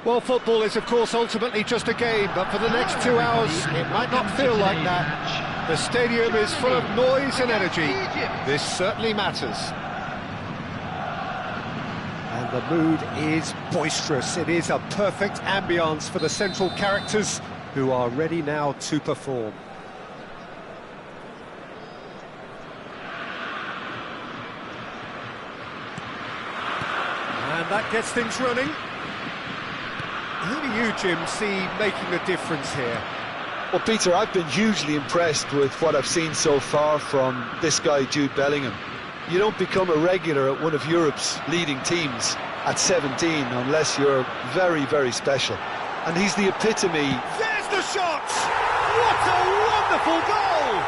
Well, football is, of course, ultimately just a game, but for the next 2 hours, it might not feel like that. The stadium is full of noise and energy. This certainly matters. And the mood is boisterous. It is a perfect ambience for the central characters who are ready now to perform. And that gets things running. Who do you, Jim, see making a difference here? Well, Peter, I've been hugely impressed with what I've seen so far from this guy, Jude Bellingham. You don't become a regular at one of Europe's leading teams at 17 unless you're very, very special. And he's the epitome. There's the shot! What a wonderful goal!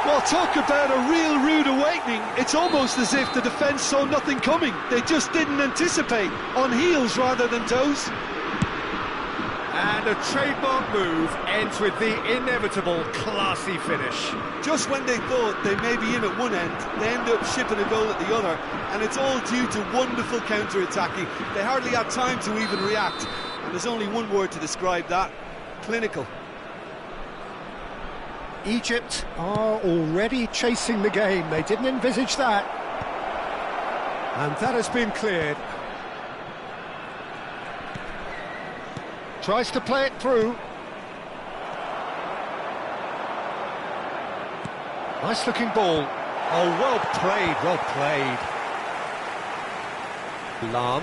Well, talk about a real rude awakening. It's almost as if the defence saw nothing coming. They just didn't anticipate, on heels rather than toes. And a trademark move ends with the inevitable classy finish. Just when they thought they may be in at one end, they end up shipping a goal at the other, and it's all due to wonderful counter-attacking. They hardly had time to even react, and there's only one word to describe that: clinical. Egypt are already chasing the game. They didn't envisage that. And that has been cleared. Tries to play it through. Nice looking ball. Oh, well played, well played. Lam.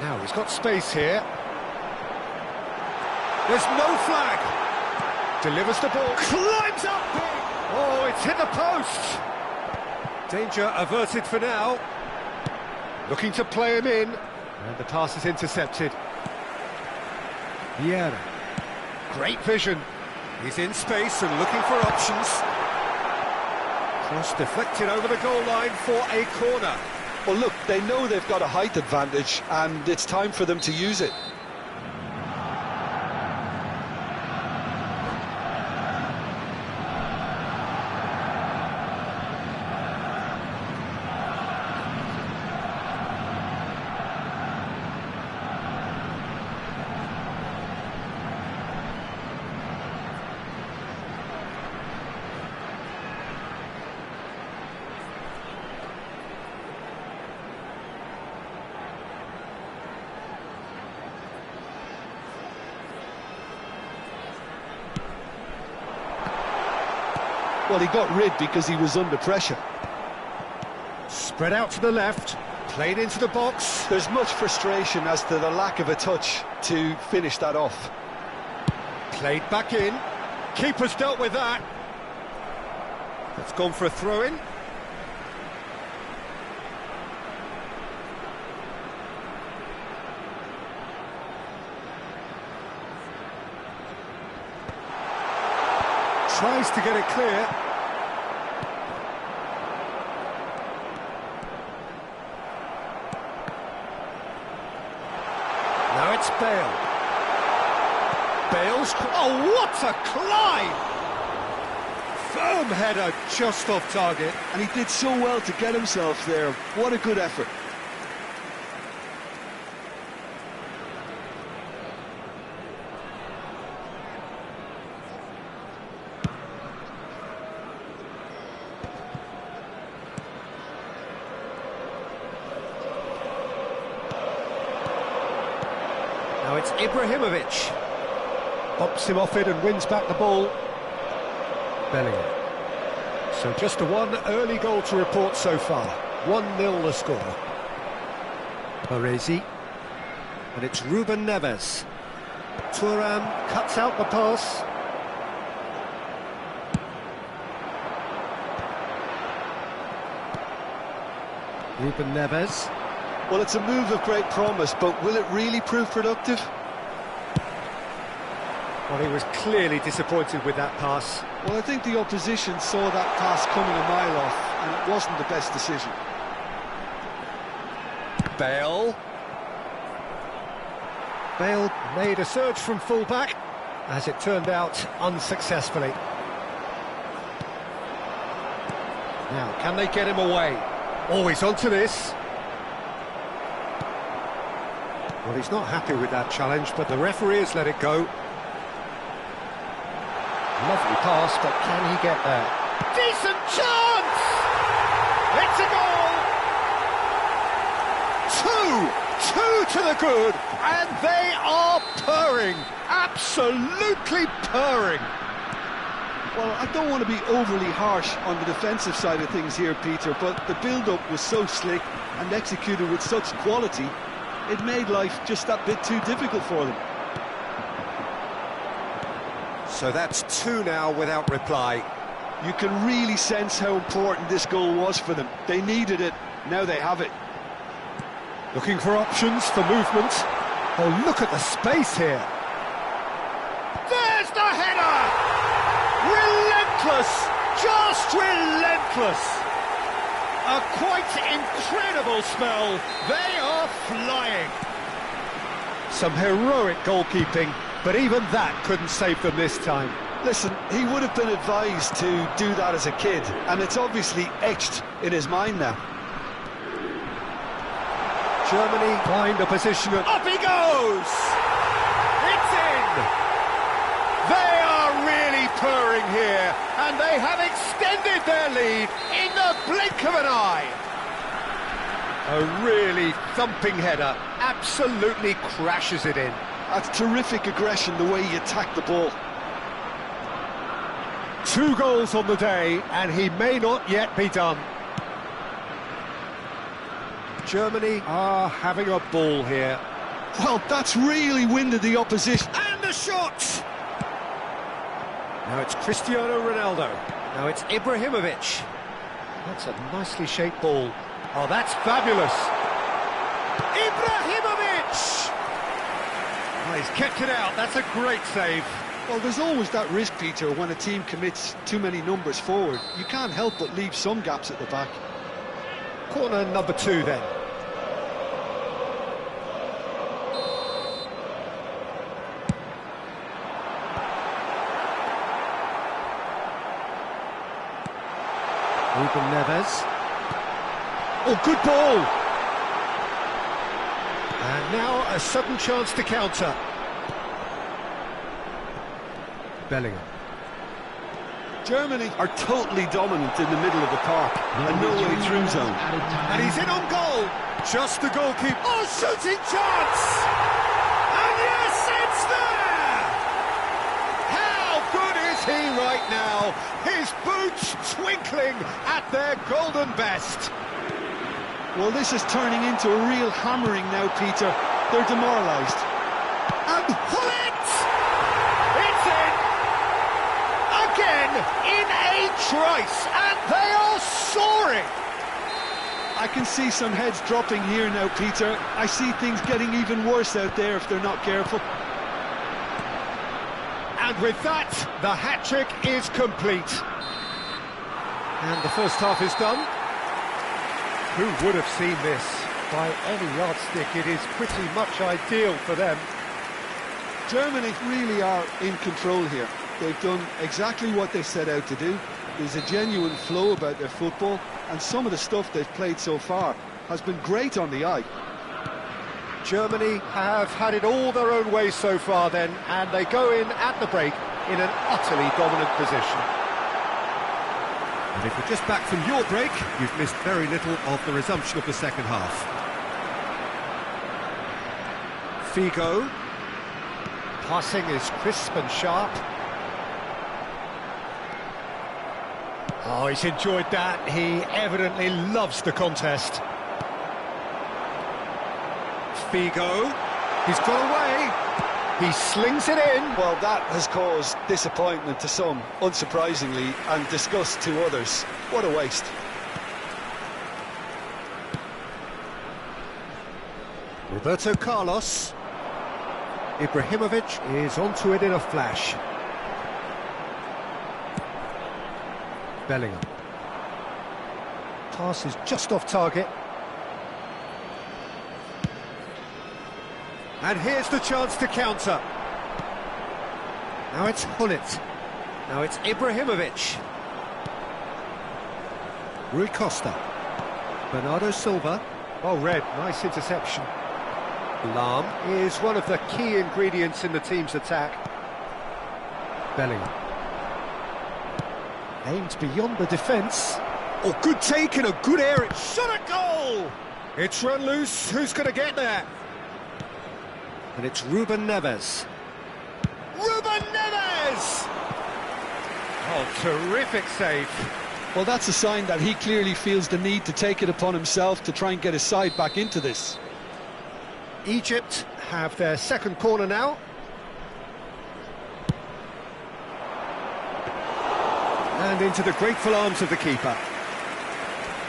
Now he's got space here. There's no flag. Delivers the ball. Climbs up big. Oh, it's hit the post. Danger averted for now. Looking to play him in. And the pass is intercepted. Vieira. Great vision. He's in space and looking for options. Cross deflected over the goal line for a corner. Well, look, they know they've got a height advantage, and it's time for them to use it. Well, he got rid because he was under pressure. Spread out to the left, played into the box. There's much frustration as to the lack of a touch to finish that off. Played back in. Keeper's dealt with that. It's gone for a throw-in. Tries to get it clear. Now it's Bale. Bale's... Oh, what a climb! Firm header just off target. And he did so well to get himself there. What a good effort. Now it's Ibrahimovic. Bumps him off it and wins back the ball. Bellingham. So just a one early goal to report so far. 1-0 the score. Baresi. And it's Ruben Neves. Thuram cuts out the pass. Ruben Neves. Well, it's a move of great promise, but will it really prove productive? Well, he was clearly disappointed with that pass. Well, I think the opposition saw that pass coming a mile off, and it wasn't the best decision. Bale. Bale made a surge from full-back, as it turned out, unsuccessfully. Now, can they get him away? Always onto this. Well, he's not happy with that challenge, but the referee has let it go. Lovely pass, but can he get there? Decent chance! It's a goal! Two to the good, and they are purring, absolutely purring. Well, I don't want to be overly harsh on the defensive side of things here, Peter, but the build-up was so slick and executed with such quality, it made life just that bit too difficult for them. So that's two now without reply. You can really sense how important this goal was for them. They needed it, now they have it. Looking for options for movement. Oh, look at the space here. There's the header! Relentless! Just relentless! A quite incredible spell. They are flying. Some heroic goalkeeping, but even that couldn't save them this time. Listen, he would have been advised to do that as a kid, and it's obviously etched in his mind now. Germany find a position of... Up he goes! It's in! They are really purring here, and they have extended their lead in the blink of an eye. A really thumping header, absolutely crashes it in. That's terrific aggression, the way he attacked the ball. 2 goals on the day, and he may not yet be done. Germany are having a ball here. Well, that's really winded the opposition. And the shot! Now it's Cristiano Ronaldo. Now it's Ibrahimovic. That's a nicely shaped ball. Oh, that's fabulous. Ibrahimovic! Oh, he's kept it out. That's a great save. Well, there's always that risk, Peter, when a team commits too many numbers forward. You can't help but leave some gaps at the back. Corner number 2 then. Ruben Neves. Oh, good ball! And now a sudden chance to counter. Bellingham. Germany are totally dominant in the middle of the park, and no way through zone. And he's in on goal! Just the goalkeeper. Oh, shooting chance! And yes, it's there! How good is he right now? His boots twinkling at their golden best. Well, this is turning into a real hammering now, Peter. They're demoralised. And pull it! It's in! Again, in a trice, and they are soaring! I can see some heads dropping here now, Peter. I see things getting even worse out there if they're not careful. And with that, the hat-trick is complete. And the first half is done. Who would have seen this? By any yardstick, it is pretty much ideal for them. Germany really are in control here. They've done exactly what they set out to do. There's a genuine flow about their football, and some of the stuff they've played so far has been great on the eye. Germany have had it all their own way so far then, and they go in at the break in an utterly dominant position. And if you're just back from your break, you've missed very little of the resumption of the second half. Figo. Passing is crisp and sharp. Oh, he's enjoyed that. He evidently loves the contest. Figo. He's got away. He slings it in. Well, that has caused disappointment to some, unsurprisingly, and disgust to others. What a waste. Roberto Carlos. Ibrahimovic is onto it in a flash. Bellingham. Pass is just off target. And here's the chance to counter. Now it's Hullet. Now it's Ibrahimovic. Rui Costa. Bernardo Silva. Oh, red. Nice interception. Lahm is one of the key ingredients in the team's attack. Bellingham. Aimed beyond the defence. Oh, good take in a good area. Shot a goal! It's run loose. Who's going to get there? And it's Ruben Neves. Ruben Neves! Oh, terrific save. Well, that's a sign that he clearly feels the need to take it upon himself to try and get his side back into this. Egypt have their second corner now. And into the grateful arms of the keeper.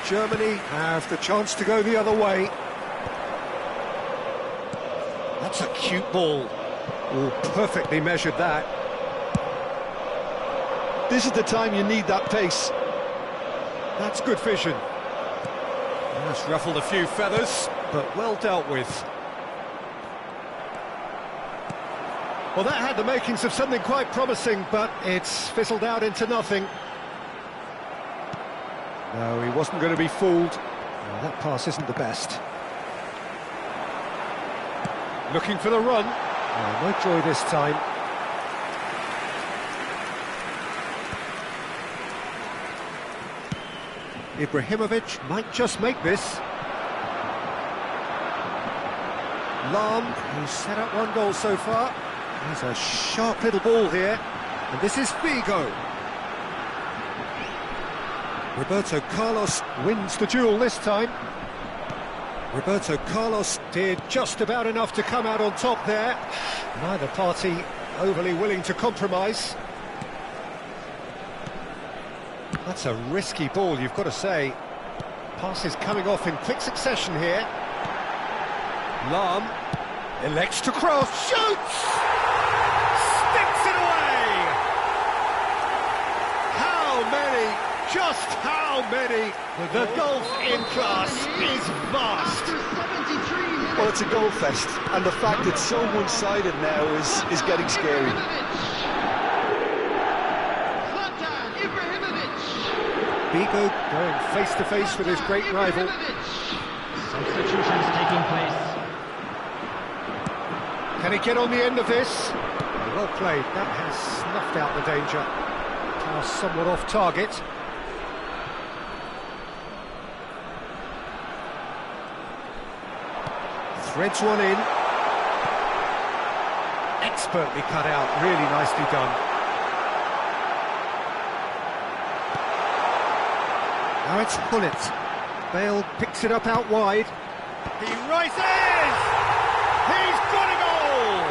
Germany have the chance to go the other way. That's a cute ball. Oh, perfectly measured that. This is the time you need that pace. That's good vision. That's ruffled a few feathers, but well dealt with. Well, that had the makings of something quite promising, but it's fizzled out into nothing. No, he wasn't going to be fooled. No, that pass isn't the best. Looking for the run. Oh, no joy this time. Ibrahimovic might just make this. Lahm, who's set up one goal so far. There's a sharp little ball here. And this is Figo. Roberto Carlos wins the duel this time. Roberto Carlos did just about enough to come out on top there. Neither party overly willing to compromise. That's a risky ball, you've got to say. Passes coming off in quick succession here. Lahm elects to cross, shoots! Sticks it away! How many? Just how many? The gulf in class is vast. Well, it's a goal fest, and the fact it's so one-sided now is getting scary. Figo going face-to-face with his great rival. Substitutions taking place. Can he get on the end of this? Well played, that has snuffed out the danger. Pass somewhat off target. Threads one in. Expertly cut out, really nicely done. Now it's Bullet. Bale picks it up out wide. He rises! He's got a goal!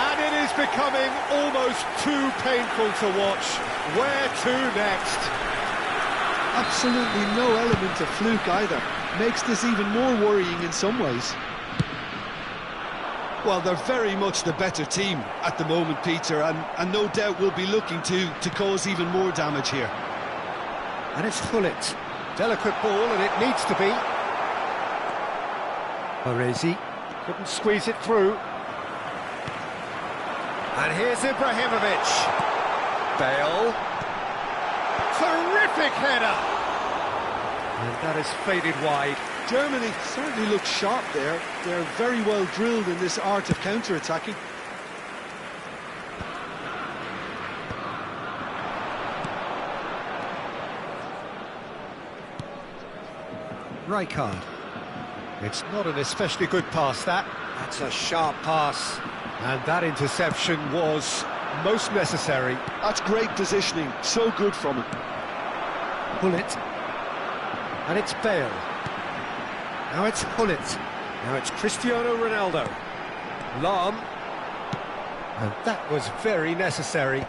And it is becoming almost too painful to watch. Where to next? Absolutely no element of fluke either. Makes this even more worrying in some ways. Well, they're very much the better team at the moment, Peter, and no doubt will be looking to cause even more damage here. And it's Fullet. Delicate ball, and it needs to be. Baresi couldn't squeeze it through. And here's Ibrahimovic. Bale. Terrific header! And that is faded wide. Germany certainly look sharp there. They're very well drilled in this art of counter-attacking. Rijkaard. It's not an especially good pass, that. That's a sharp pass. And that interception was most necessary. That's great positioning. So good from him. Bullet. And it's Bale. Now it's Hullet. Now it's Cristiano Ronaldo. Lahm. And that was very necessary.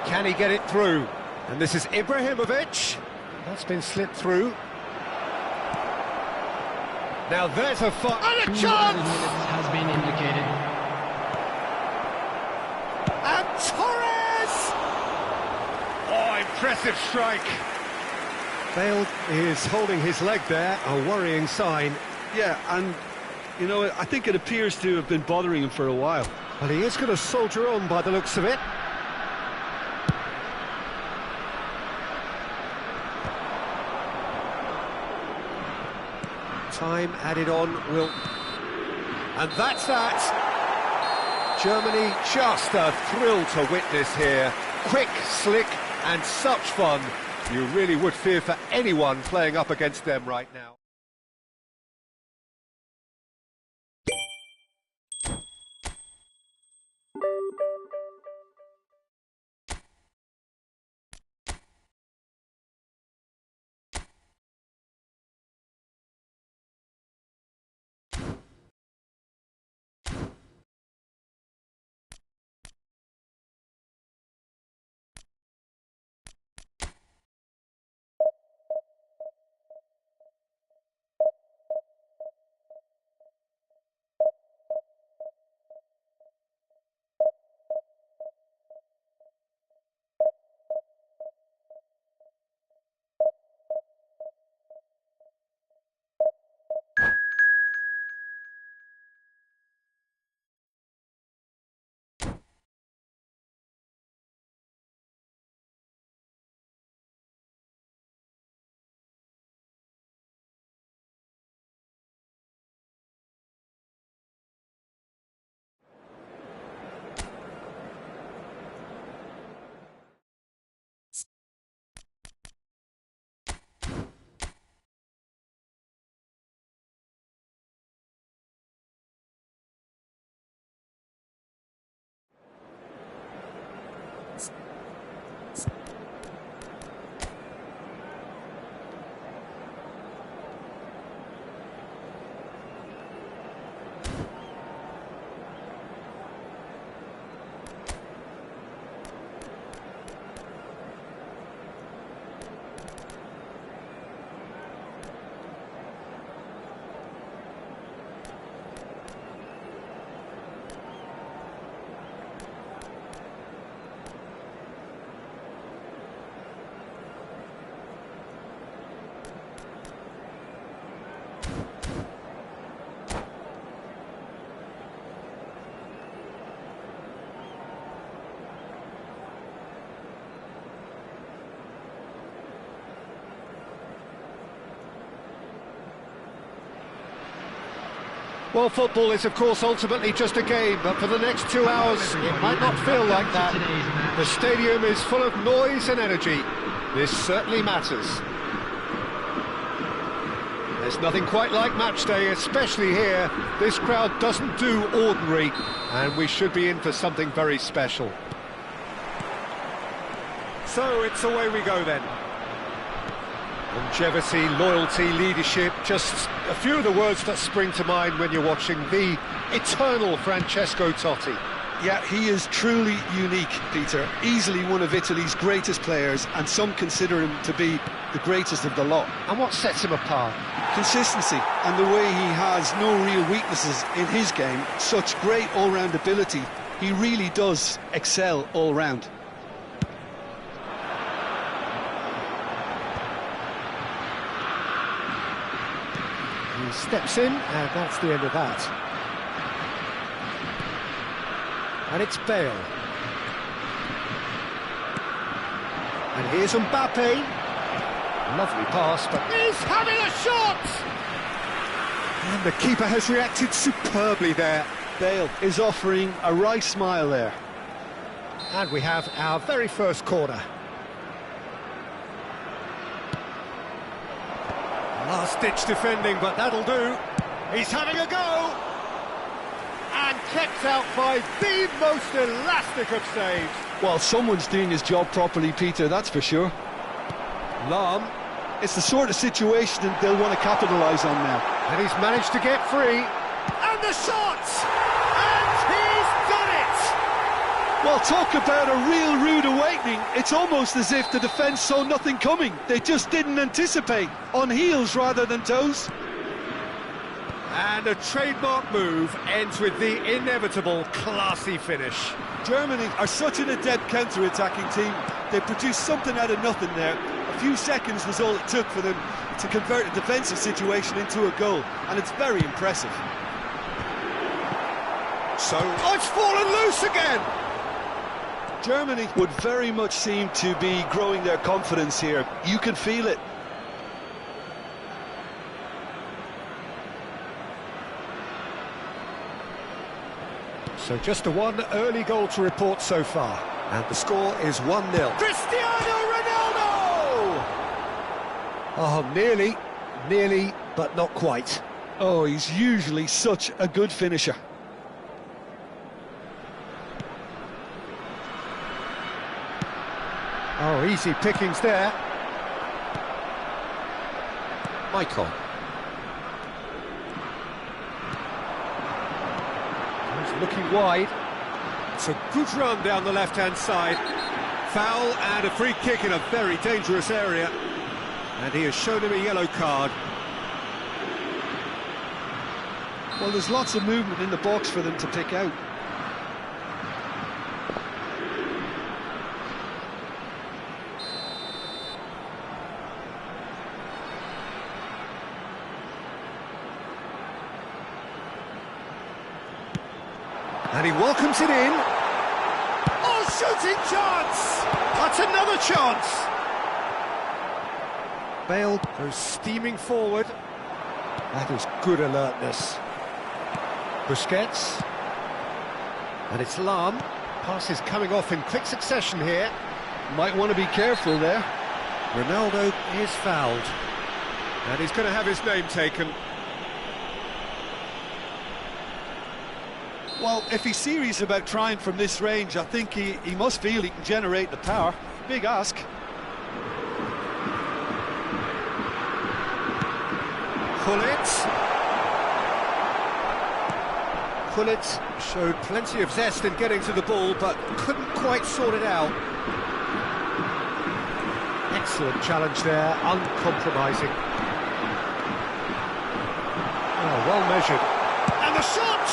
Can he get it through? And this is Ibrahimovic. That's been slipped through. Now there's a fire. And a chance! Has been indicated. And Torres! Oh, impressive strike. Bale is holding his leg there, a worrying sign. Yeah, and, you know, I think it appears to have been bothering him for a while. Well, he is going to soldier on by the looks of it. Time added on will... And that's that! Germany, just a thrill to witness here. Quick, slick, and such fun. You really would fear for anyone playing up against them right now. Well, football is, of course, ultimately just a game, but for the next 2 hours, it might not feel like that. The stadium is full of noise and energy. This certainly matters. There's nothing quite like match day, especially here. This crowd doesn't do ordinary, and we should be in for something very special. So it's away we go then. Longevity, loyalty, leadership, just a few of the words that spring to mind when you're watching the eternal Francesco Totti. Yeah, he is truly unique, Peter. Easily one of Italy's greatest players, and some consider him to be the greatest of the lot. And what sets him apart? Consistency, and the way he has no real weaknesses in his game. Such great all-round ability. He really does excel all-round. He steps in, and that's the end of that. And it's Bale. And here's Mbappe. Lovely pass, but He's having a shot! And the keeper has reacted superbly there. Bale is offering a wry smile there. and we have our very first corner. Last-ditch defending, but that'll do. He's having a go! And kept out by the most elastic of saves. Well, someone's doing his job properly, Peter, that's for sure. Lahm. It's the sort of situation that they'll want to capitalise on now. And he's managed to get free. And the shot! And he's done it! Well, talk about a real rude awakening. It's almost as if the defence saw nothing coming. They just didn't anticipate. On heels rather than toes. And a trademark move ends with the inevitable classy finish. Germany are such an adept counter-attacking team. They produced something out of nothing there. A few seconds was all it took for them to convert a defensive situation into a goal, and it's very impressive. So, it's fallen loose again! Germany would very much seem to be growing their confidence here. You can feel it. So just the one early goal to report so far. And the score is 1-0. Cristiano Ronaldo! Oh, nearly, but not quite. Oh, he's usually such a good finisher. Oh, easy pickings there. Michael. He's looking wide. It's a good run down the left-hand side. Foul and a free kick in a very dangerous area. And he has shown him a yellow card. Well, there's lots of movement in the box for them to pick out. And he welcomes it in. Oh, shooting chance! That's another chance! Bale goes steaming forward. That is good alertness. Busquets. And it's Lam. Pass is coming off in quick succession here. Might want to be careful there. Ronaldo is fouled. And he's going to have his name taken. Well, if he's serious about trying from this range, I think he must feel he can generate the power. Big ask. Pullet showed plenty of zest in getting to the ball, but couldn't quite sort it out. Excellent challenge there, uncompromising. Oh, well measured. And the shot!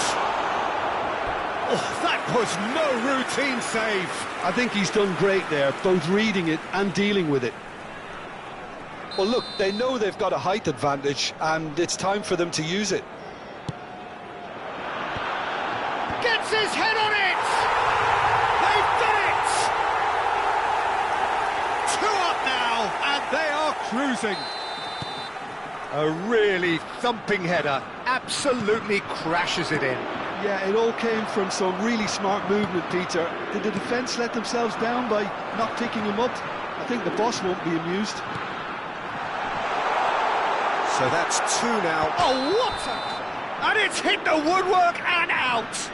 Oh, that was no routine save. I think he's done great there, both reading it and dealing with it. Well, look, they know they've got a height advantage, and it's time for them to use it. Gets his head on it! They've done it! 2 up now, and they are cruising. A really thumping header, absolutely crashes it in. Yeah, it all came from some really smart movement, Peter. Did the defence let themselves down by not picking him up? I think the boss won't be amused. So that's 2 now. Oh, what a... And it's hit the woodwork and out!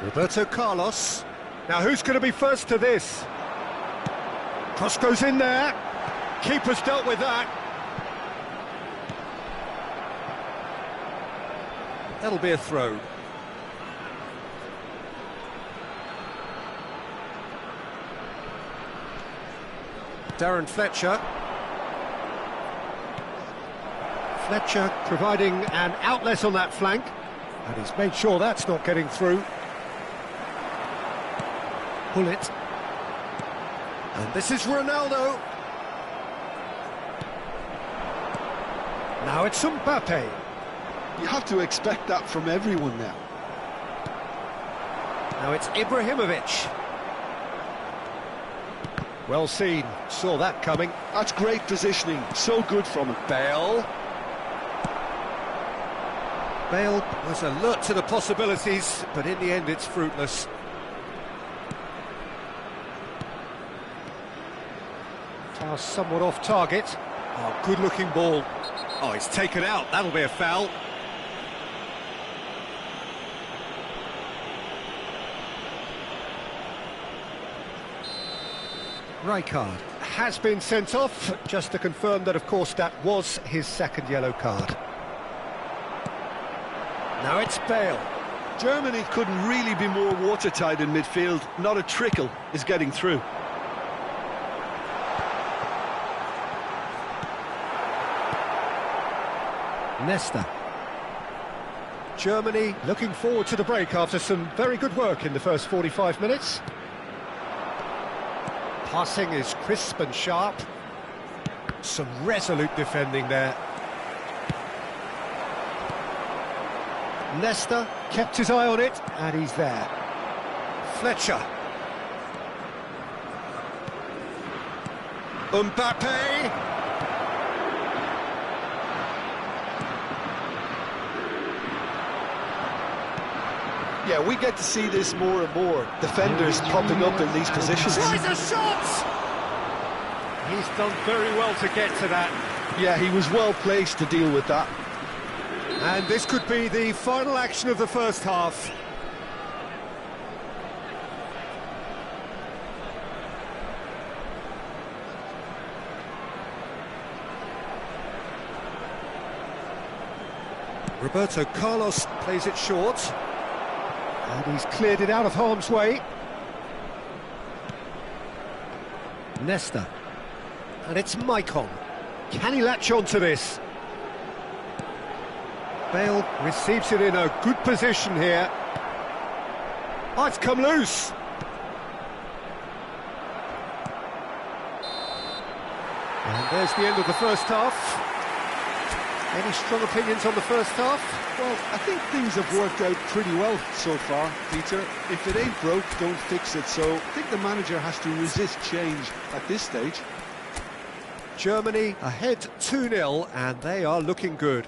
Roberto Carlos. Now who's going to be first to this? Cross goes in there. Keeper's dealt with that. That'll be a throw. Darren Fletcher. Fletcher providing an outlet on that flank. And he's made sure that's not getting through. Pullet. And this is Ronaldo. Now it's Mbappe. You have to expect that from everyone now. Now it's Ibrahimovic. Well seen, saw that coming. That's great positioning, so good from him. Bale. Bale was alert to the possibilities, but in the end it's fruitless. Pass somewhat off target. Oh, good-looking ball. Oh, it's taken out. That'll be a foul. Rijkaard has been sent off, just to confirm that, of course, that was his second yellow card. Now it's Bale. Germany couldn't really be more watertight in midfield. Not a trickle is getting through. Nesta. Germany looking forward to the break after some very good work in the first 45 minutes. Passing is crisp and sharp. Some resolute defending there. Nesta kept his eye on it, and he's there. Fletcher. Mbappe! Yeah, we get to see this more and more. Defenders popping up in these positions. Tries a shot! He's done very well to get to that. Yeah, he was well placed to deal with that. And this could be the final action of the first half. Roberto Carlos plays it short. And he's cleared it out of harm's way. Nesta. And it's Maicon. Can he latch on to this? Bale receives it in a good position here. Oh, it's come loose. And there's the end of the first half. Any strong opinions on the first half? Well, I think things have worked out pretty well so far, Peter. If it ain't broke, don't fix it. So I think the manager has to resist change at this stage. Germany ahead 2-0, and they are looking good.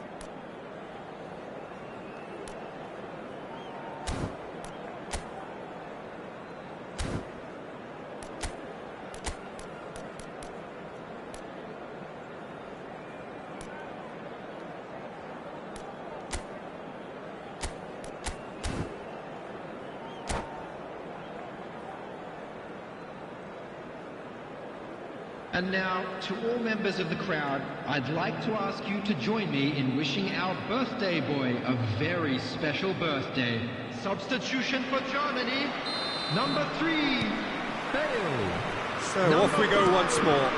And now, to all members of the crowd, I'd like to ask you to join me in wishing our birthday boy a very special birthday. Substitution for Germany, number 3, Bale. So off we go once more.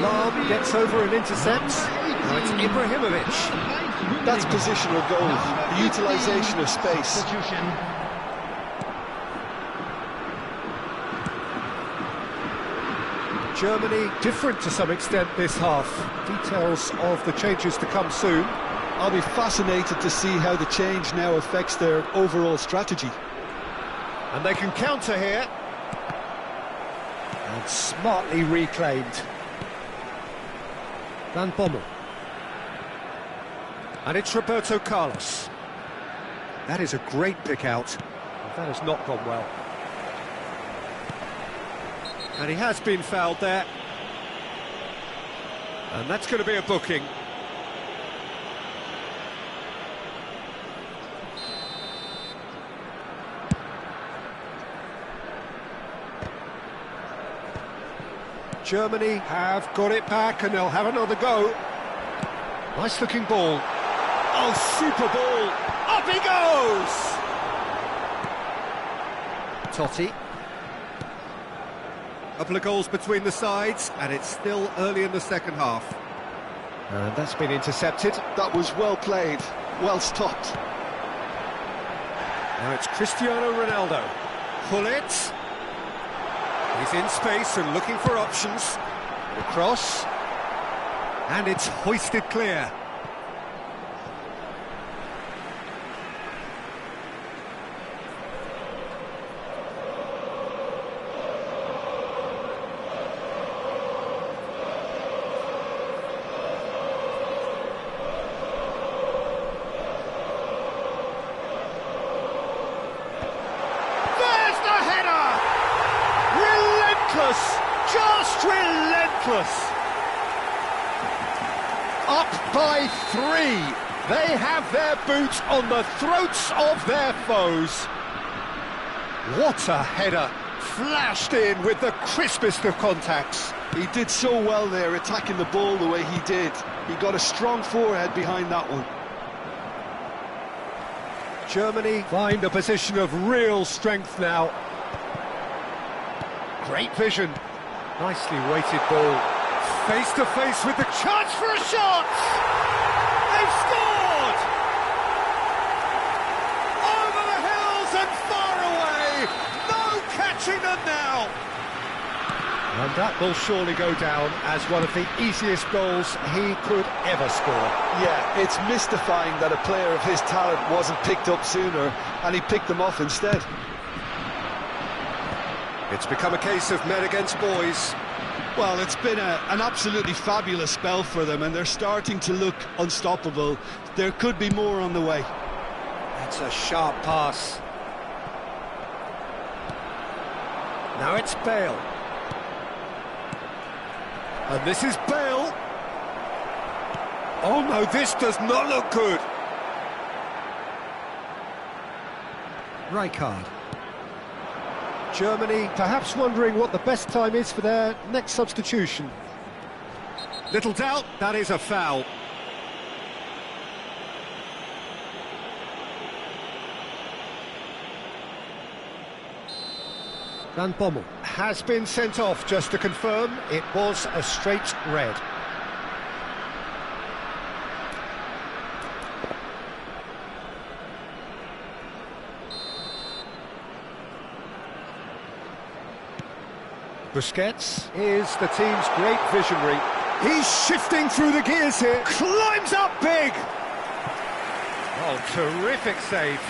Lahm gets over and intercepts. Now it's Ibrahimovic. That's positional goal, the utilisation of space. Substitution. Germany different to some extent this half. Details of the changes to come soon. I'll be fascinated to see how the change now affects their overall strategy. And they can counter here. And smartly reclaimed. Van Bommel. And it's Roberto Carlos. That is a great pick out. That has not gone well. And he has been fouled there. And that's going to be a booking. Germany have got it back and they'll have another go. Nice looking ball. Oh, super ball. Up he goes! Totti. Couple of goals between the sides, and it's still early in the second half. And that's been intercepted. That was well played, well stopped. Now it's Cristiano Ronaldo. Pull it. He's in space and looking for options. Across. And it's hoisted clear. Just relentless. Up by 3. They have their boots on the throats of their foes. What a header. Flashed in with the crispest of contacts. He did so well there, attacking the ball the way he did. He got a strong forehead behind that one. Germany find a position of real strength now. Great vision. Nicely weighted ball. Face to face with the chance for a shot! They've scored! Over the hills and far away! No catching them now! And that will surely go down as one of the easiest goals he could ever score. Yeah, it's mystifying that a player of his talent wasn't picked up sooner, and he picked them off instead. It's become a case of men against boys. Well, it's been an absolutely fabulous spell for them, and they're starting to look unstoppable. There could be more on the way. That's a sharp pass. Now it's Bale. And this is Bale. Oh no, this does not look good. Rijkaard. Germany perhaps wondering what the best time is for their next substitution. Little doubt, that is a foul. Van Bommel Has been sent off, just to confirm, it was a straight red. Busquets is the team's great visionary. He's shifting through the gears here, climbs up big! Oh, terrific save.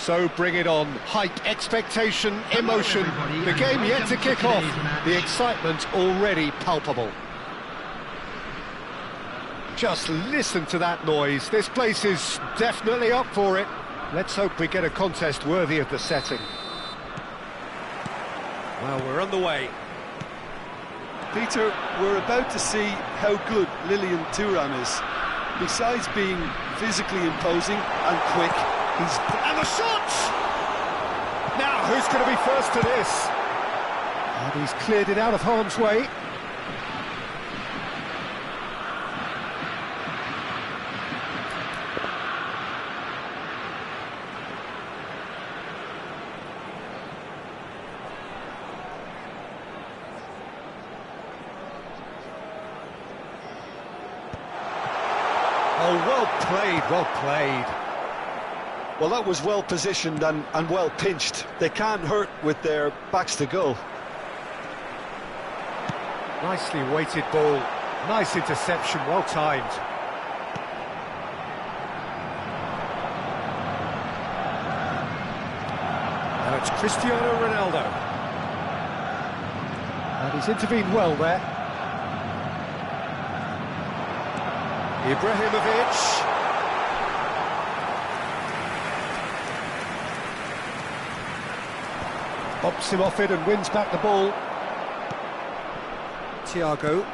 So bring it on. Hype, expectation, emotion. everybody, The and game yet to welcome to kick off. today's match. The excitement already palpable. Just listen to that noise. This place is definitely up for it. Let's hope we get a contest worthy of the setting. Well, we're on the way. Peter, we're about to see how good Lilian Thuram is. Besides being physically imposing and quick, And the shot! Now, who's going to be first to this? And he's cleared it out of harm's way. Oh, well played, well played. well, that was well positioned and well pinched. They can't hurt with their backs to goal. Nicely weighted ball. Nice interception, well timed. Now it's Cristiano Ronaldo. And he's intervened well there. Ibrahimovic. Bops him off it and wins back the ball. Thiago.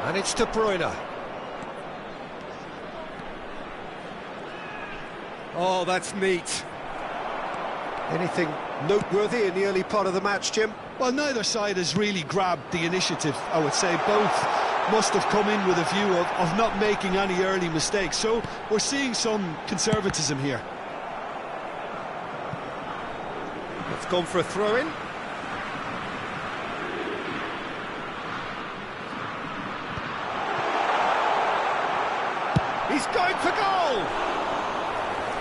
And it's De Bruyne. Oh, that's neat. Anything noteworthy in the early part of the match, Jim? Well, neither side has really grabbed the initiative, I would say. Both must have come in with a view of not making any early mistakes. So we're seeing some conservatism here. It's gone for a throw-in. He's going for goal!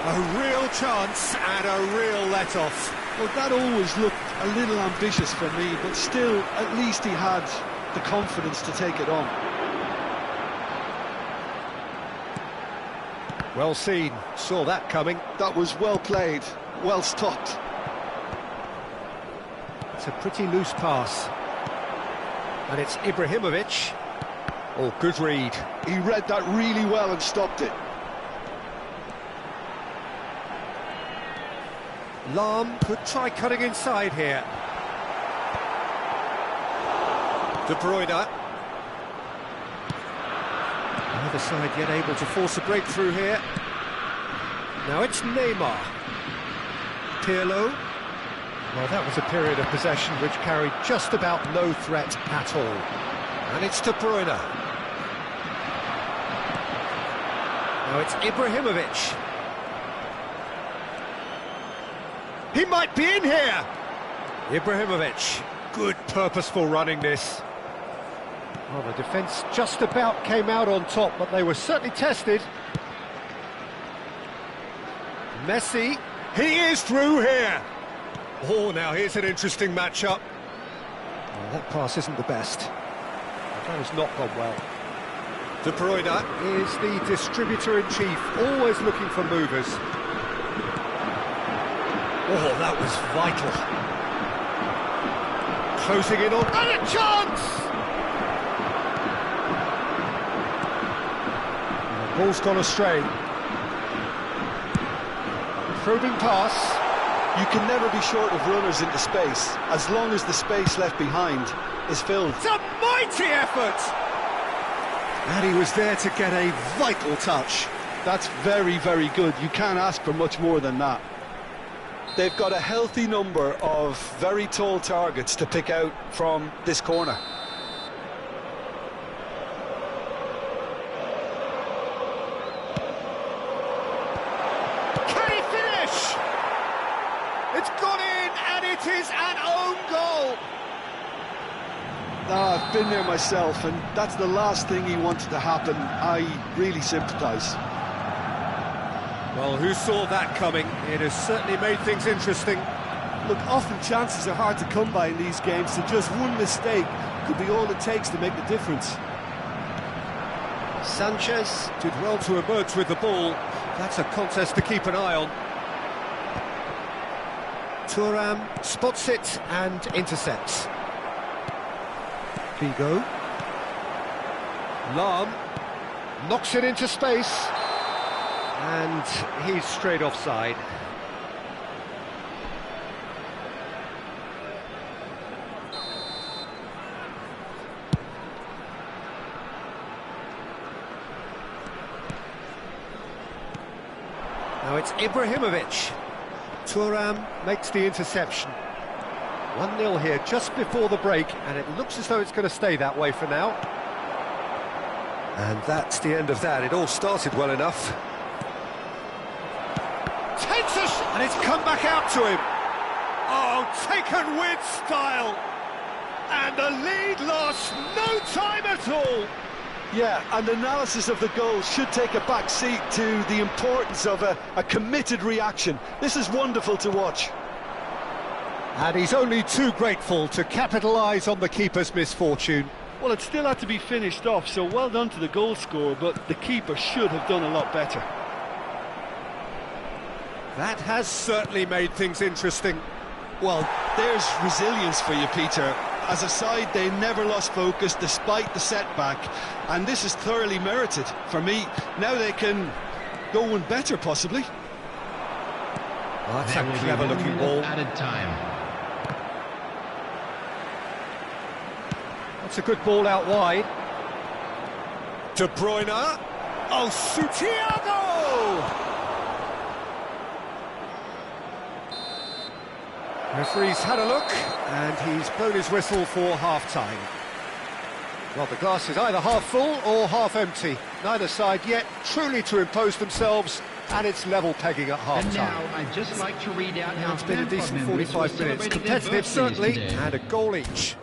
A real chance and a real let-off. Well, that always looked a little ambitious for me, but still, at least he had the confidence to take it on. Well seen, saw that coming. That was well played, well stopped. It's a pretty loose pass. And it's Ibrahimovic. Oh, good read. He read that really well and stopped it. Lahm could try cutting inside here. De Bruyne. Neither side yet able to force a breakthrough here. Now it's Neymar. Pirlo. Well, that was a period of possession which carried just about no threat at all. And it's De Bruyne. Now it's Ibrahimovic. He might be in here! Ibrahimovic. Good purposeful running this. Well, the defence just about came out on top, but they were certainly tested. Messi. He is through here! Oh, now here's an interesting matchup. Well, that pass isn't the best. That has not gone well. De Bruyne is the distributor-in-chief, always looking for movers. Oh, that was vital. Closing in on... And a chance! The ball's gone astray. Probing pass. You can never be short of runners into space, as long as the space left behind is filled. It's a mighty effort! And he was there to get a vital touch. That's very, very good. You can't ask for much more than that. They've got a healthy number of very tall targets to pick out from this corner. Can he finish? It's gone in, and it is an own goal. I've been there myself, and that's the last thing he wanted to happen. I really sympathise. Well, who saw that coming? It has certainly made things interesting. Look, often chances are hard to come by in these games, so just one mistake could be all it takes to make the difference. Sanchez did well to emerge with the ball. That's a contest to keep an eye on. Thuram spots it and intercepts. Figo. Lam knocks it into space. And he's straight offside. Now it's Ibrahimovic. Thuram makes the interception. 1-0 here just before the break, and it looks as though it's going to stay that way for now. And that's the end of that. It all started well enough. Takes us, and it's come back out to him. Oh, taken with style. And the lead lost no time at all. Yeah, and analysis of the goal should take a back seat to the importance of a committed reaction. This is wonderful to watch. And he's only too grateful to capitalise on the keeper's misfortune. Well, it still had to be finished off, so well done to the goal scorer, but the keeper should have done a lot better. That has certainly made things interesting. Well, there's resilience for you, Peter. As a side, they never lost focus despite the setback, and this is thoroughly merited. For me, now they can go one better, possibly. Well, that's a clever-looking ball. Added time. That's a good ball out wide. De Bruyne. Oh, Thiago! Referee's had a look, and he's blown his whistle for half-time. Well, the glass is either half full or half empty. Neither side yet truly to impose themselves, and it's level pegging at half-time. And now, I'd just like to read out how It's been a fan club decent members 45 were minutes. celebrating their Competitive, birthdays certainly, today. and a goal each.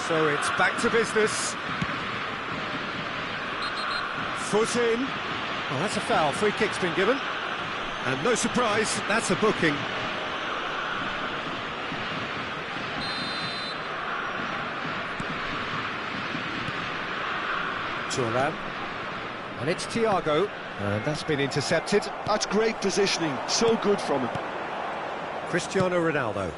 So it's back to business. Foot in. Well, that's a foul. Free kick's been given. And no surprise, that's a booking. Thuram. And it's Thiago. And that's been intercepted. That's great positioning. So good from him. Cristiano Ronaldo.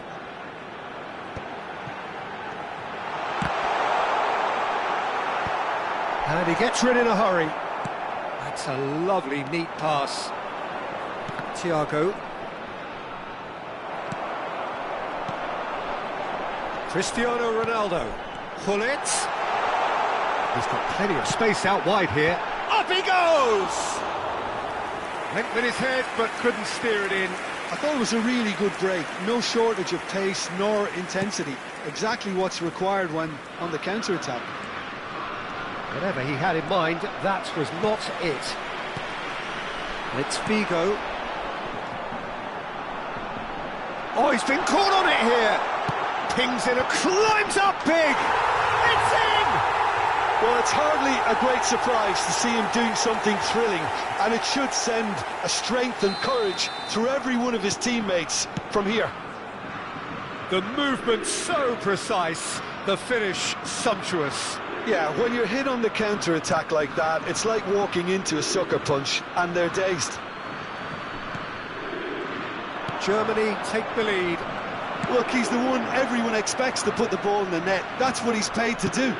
And he gets rid in a hurry. That's a lovely, neat pass. Thiago. Cristiano Ronaldo. Hullet. He's got plenty of space out wide here. Up he goes! Went with his head, but couldn't steer it in. I thought it was a really good break. No shortage of pace nor intensity. Exactly what's required when on the counter-attack. Whatever he had in mind, that was not it. And it's Figo. Oh, he's been caught on it here. Pings in and climbs up big. It's in! Well, it's hardly a great surprise to see him doing something thrilling, and it should send a strength and courage through every one of his teammates from here. The movement so precise, the finish sumptuous. Yeah, when you're hit on the counter-attack like that, it's like walking into a sucker punch, and they're dazed. Germany take the lead. Look, he's the one everyone expects to put the ball in the net. That's what he's paid to do.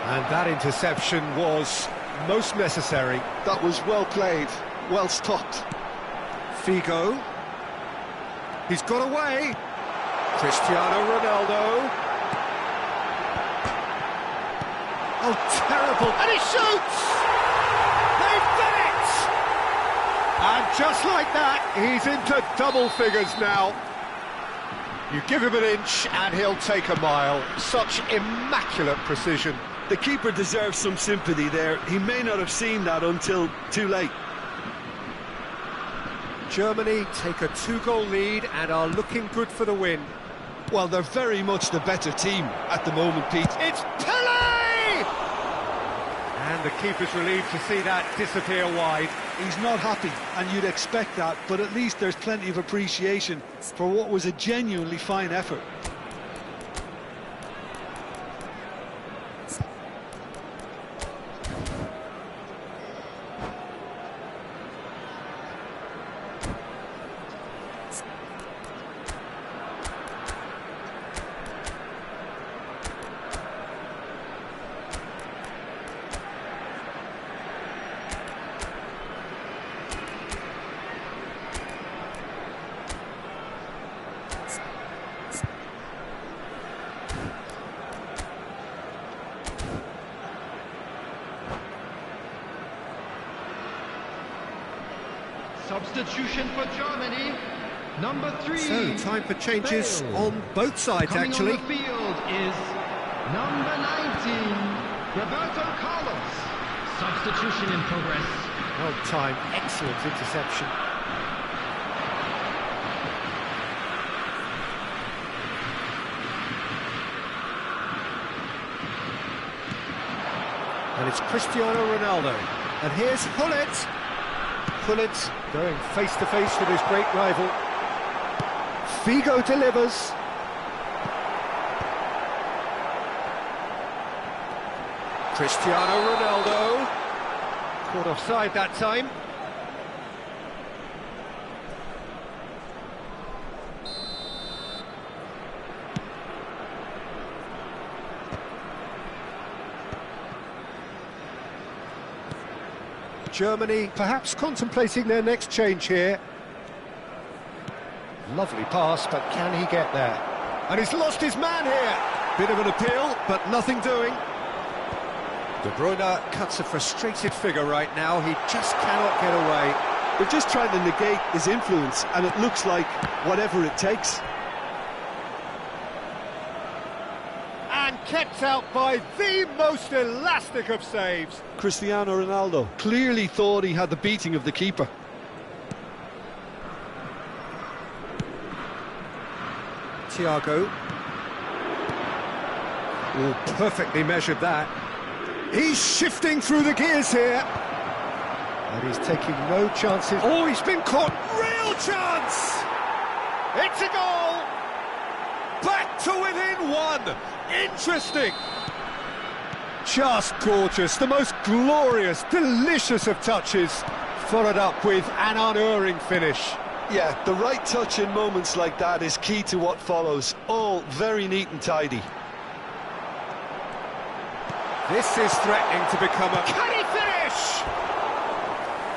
And that interception was most necessary. That was well played, well stopped. Figo. He's got away. Cristiano Ronaldo. Oh, terrible. And he shoots! They've done it! And just like that, he's into double figures now. You give him an inch and he'll take a mile. Such immaculate precision. The keeper deserves some sympathy there. He may not have seen that until too late. Germany take a 2-goal lead and are looking good for the win. Well, they're very much the better team at the moment, Pete. It's Pele! And the keeper's relieved to see that disappear wide. He's not happy, and you'd expect that, but at least there's plenty of appreciation for what was a genuinely fine effort. Substitution for Germany, number 3. So, time for changes on both sides, Coming actually. on the field is number 19, Roberto Carlos. Substitution in progress. Well timed, excellent interception. And it's Cristiano Ronaldo. And here's Hullet. Hullet going face-to-face with his great rival. Figo delivers. Cristiano Ronaldo. Caught offside that time. Germany perhaps contemplating their next change here. Lovely pass, but can he get there? And he's lost his man here. Bit of an appeal, but nothing doing. De Bruyne cuts a frustrated figure right now. He just cannot get away. They're just trying to negate his influence, and it looks like whatever it takes. And kept out by the most elastic of saves. Cristiano Ronaldo clearly thought he had the beating of the keeper. Thiago. Oh, perfectly measured that. He's shifting through the gears here. And he's taking no chances. Oh, he's been caught. Real chance! It's a goal! Back to within one. Interesting. Just gorgeous. The most glorious, delicious of touches. Followed up with an unerring finish. Yeah, the right touch in moments like that is key to what follows. All very neat and tidy. This is threatening to become a... Can he finish?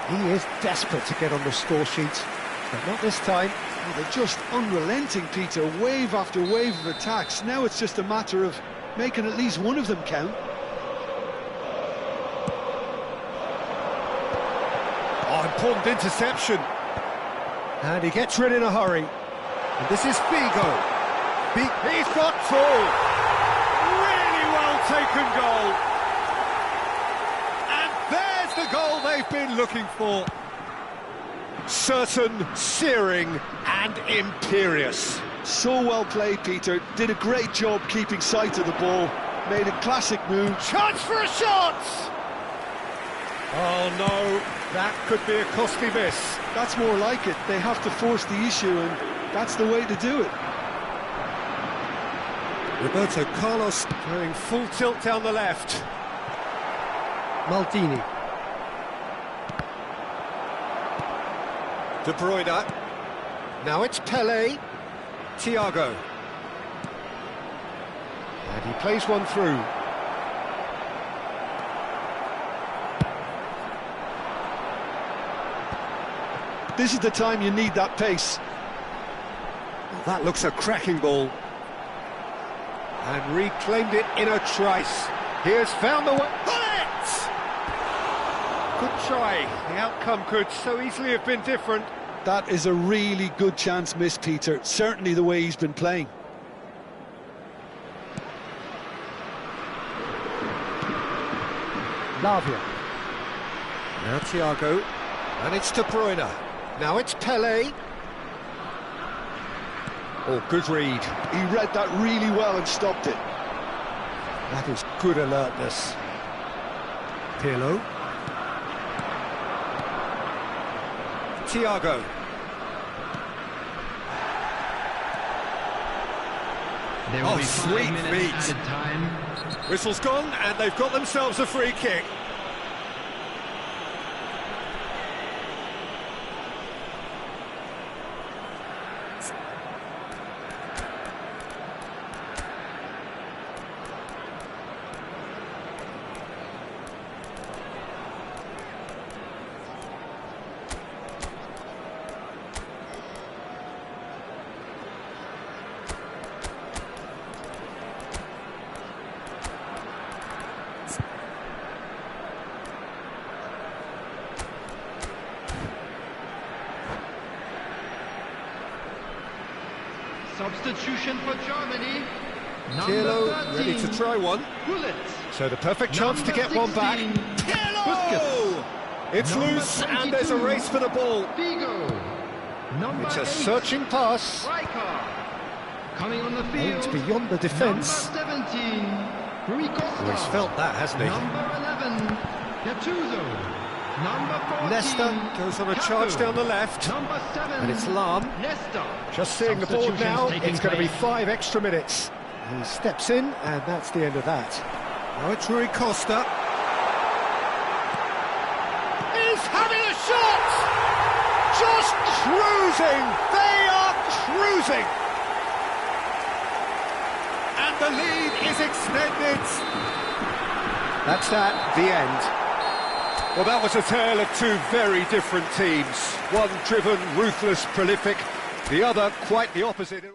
He is desperate to get on the score sheet, but not this time. Oh, they're just unrelenting, Peter. Wave after wave of attacks. Now it's just a matter of making at least one of them count. Oh, important interception. And he gets rid in a hurry. And this is Figo. He's got two. Really well taken goal. And there's the goal they've been looking for. Certain, searing and imperious. So well played, Peter. Did a great job keeping sight of the ball. Made a classic move. Chance for a shot! Oh no, that could be a costly miss. That's more like it. They have to force the issue, and that's the way to do it. Roberto Carlos going full tilt down the left. Maldini. De Bruyne. Now it's Pelé. Thiago. And he plays one through. This is the time you need that pace. Well, that looks a cracking ball. And reclaimed it in a trice. He has found the way. Bullet! Good try. The outcome could so easily have been different. That is a really good chance missed, Peter. Certainly the way he's been playing. Lavia. Now Thiago. And it's De Bruyne. Now it's Pelé. Oh, good read. He read that really well and stopped it. That is good alertness. Pirlo. Thiago. There will Oh, be 5 sweet minutes feet. added time. Whistle's gone, and they've got themselves a free kick. Substitution for Germany. Pirlo Number 13. ready to try one. Bullet. So the perfect chance to get one back. 16, Pirlo! Busquets. It's Number loose, and there's a 22, race for the ball. Figo. Number It's a 8, searching pass. Striker. Coming on the field. Aimed beyond the defence. Number 17. Rui Costa. Well, he's felt that, hasn't he? Number 11. Gattuso. Number 14. Leicester goes on a charge Cafu. down the left. Number 7. And it's Lahm. Nesta. Just seeing the board Substitutions now, taking it's going to be place. 5 extra minutes. He steps in, and that's the end of that. Now it's Rui Costa. He's having a shot! Just cruising! They are cruising! And the lead is extended. That's that, the end. Well, that was a tale of two very different teams. One driven, ruthless, prolific. The other quite the opposite.